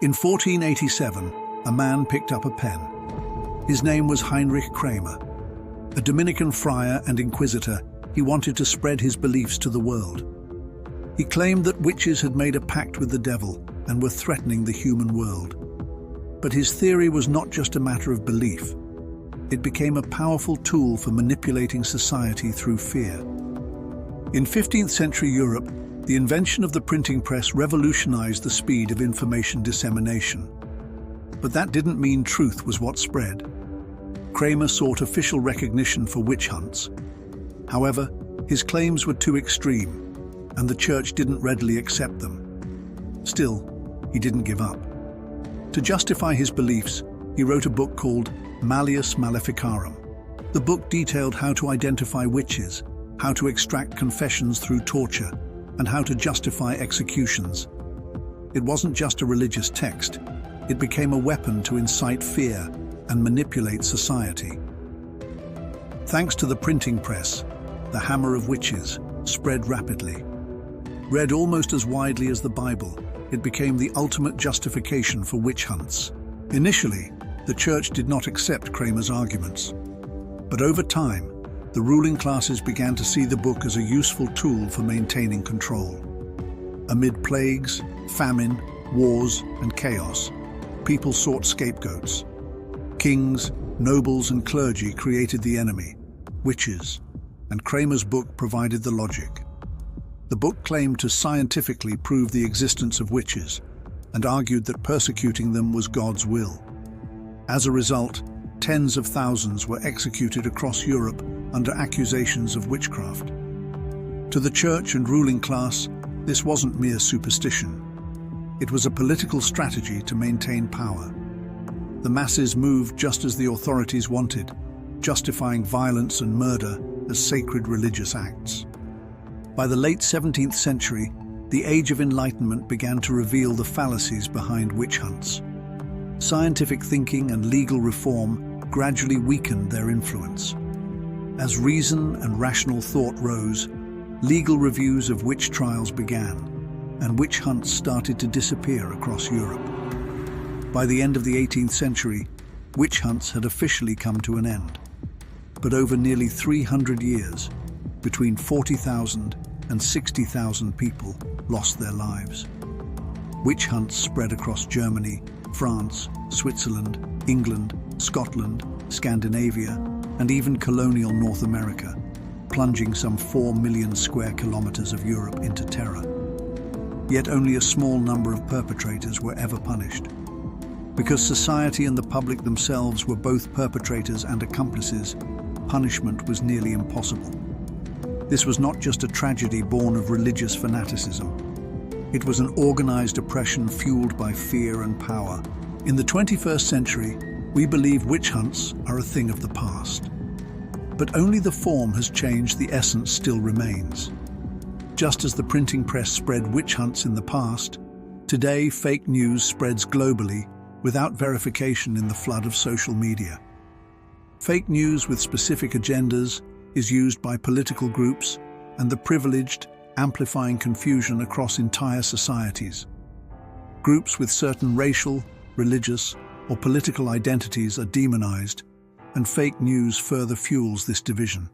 In 1487, a man picked up a pen. His name was Heinrich Kramer. A Dominican friar and inquisitor, he wanted to spread his beliefs to the world. He claimed that witches had made a pact with the devil and were threatening the human world. But his theory was not just a matter of belief. It became a powerful tool for manipulating society through fear. In 15th century Europe, the invention of the printing press revolutionized the speed of information dissemination. But that didn't mean truth was what spread. Kramer sought official recognition for witch hunts. However, his claims were too extreme, and the church didn't readily accept them. Still, he didn't give up. To justify his beliefs, he wrote a book called Malleus Maleficarum. The book detailed how to identify witches, how to extract confessions through torture, and how to justify executions. It wasn't just a religious text. It became a weapon to incite fear and manipulate society. Thanks to the printing press, the hammer of witches spread rapidly. Read almost as widely as the Bible, it became the ultimate justification for witch hunts. Initially, the church did not accept Kramer's arguments. But over time, the ruling classes began to see the book as a useful tool for maintaining control. Amid plagues, famine, wars, and chaos, people sought scapegoats. Kings, nobles, and clergy created the enemy, witches, and Kramer's book provided the logic. The book claimed to scientifically prove the existence of witches and argued that persecuting them was God's will. As a result, tens of thousands were executed across Europe under accusations of witchcraft. To the church and ruling class, this wasn't mere superstition. It was a political strategy to maintain power. The masses moved just as the authorities wanted, justifying violence and murder as sacred religious acts. By the late 17th century, the Age of Enlightenment began to reveal the fallacies behind witch hunts. Scientific thinking and legal reform gradually weakened their influence. As reason and rational thought rose, legal reviews of witch trials began, and witch hunts started to disappear across Europe. By the end of the 18th century, witch hunts had officially come to an end. But over nearly 300 years, between 40,000 and 60,000 people lost their lives. Witch hunts spread across Germany, France, Switzerland, England, Scotland, Scandinavia, and even colonial North America, plunging some 4 million square kilometers of Europe into terror. Yet only a small number of perpetrators were ever punished. Because society and the public themselves were both perpetrators and accomplices, punishment was nearly impossible. This was not just a tragedy born of religious fanaticism. It was an organized oppression fueled by fear and power. In the 21st century, we believe witch hunts are a thing of the past. But only the form has changed, the essence still remains. Just as the printing press spread witch hunts in the past, today fake news spreads globally without verification in the flood of social media. Fake news with specific agendas is used by political groups and the privileged, amplifying confusion across entire societies. Groups with certain racial, religious, or political identities are demonized, and fake news further fuels this division.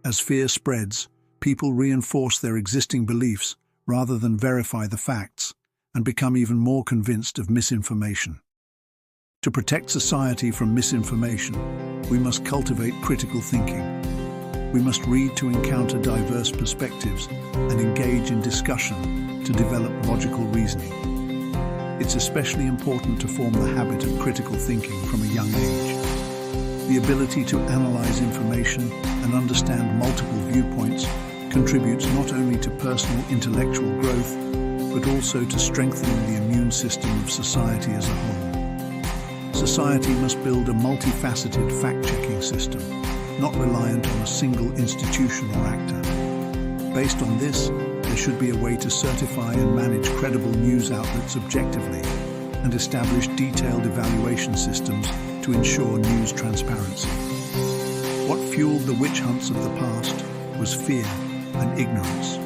As fear spreads, people reinforce their existing beliefs rather than verify the facts and become even more convinced of misinformation. To protect society from misinformation, we must cultivate critical thinking. We must read to encounter diverse perspectives and engage in discussion to develop logical reasoning. It's especially important to form the habit of critical thinking from a young age. The ability to analyze information and understand multiple viewpoints contributes not only to personal intellectual growth, but also to strengthening the immune system of society as a whole. Society must build a multifaceted fact-checking system, not reliant on a single institution or actor. Based on this, there should be a way to certify and manage credible news outlets objectively and establish detailed evaluation systems to ensure news transparency. What fueled the witch hunts of the past was fear and ignorance.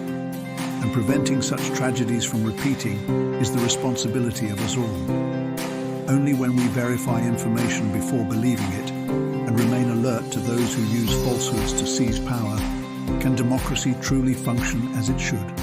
and preventing such tragedies from repeating is the responsibility of us all. Only when we verify information before believing it and remain alert to those who use falsehoods to seize power can democracy truly function as it should.